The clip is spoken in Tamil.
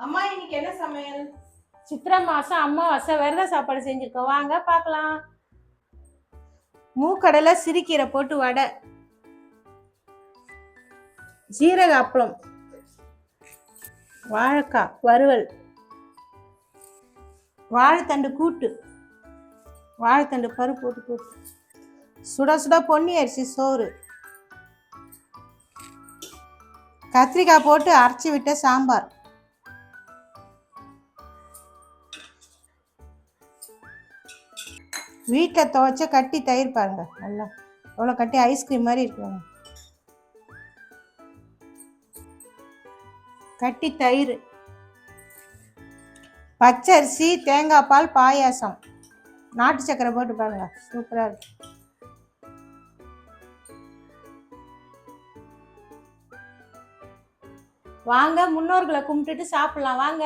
அம்மா இன்னைக்கு என்ன சமையல்? சித்திரை மாசம் அமாவாசை விரத சாப்பாடு செஞ்சிருக்கோம், வாங்க பார்க்கலாம். மூக்கடலை சிறுக்கீரை போட்டு வடை, ஜீரக அப்பளம், வாழைக்காய் வறுவல், வாழைத்தண்டு கூட்டு, வாழைத்தண்டு பருப்பு போட்டு கூட்டு, சுட சுட பொன்னி அரிசி சோறு, கத்திரிக்காய் போட்டு அரைச்சி விட்ட சாம்பார், வீட்டில் துவைச்ச கட்டி தயிர் பாருங்க, நல்லா எவ்வளோ கட்டி ஐஸ்கிரீம் மாதிரி இருக்குவாங்க. கட்டி தயிர், பச்சரிசி தேங்காய் பால் பாயாசம், நாட்டு சக்கரை போட்டு பாருங்க, சூப்பராக இருக்கு. வாங்க முன்னோர்களை கும்பிட்டுட்டு சாப்பிடலாம் வாங்க.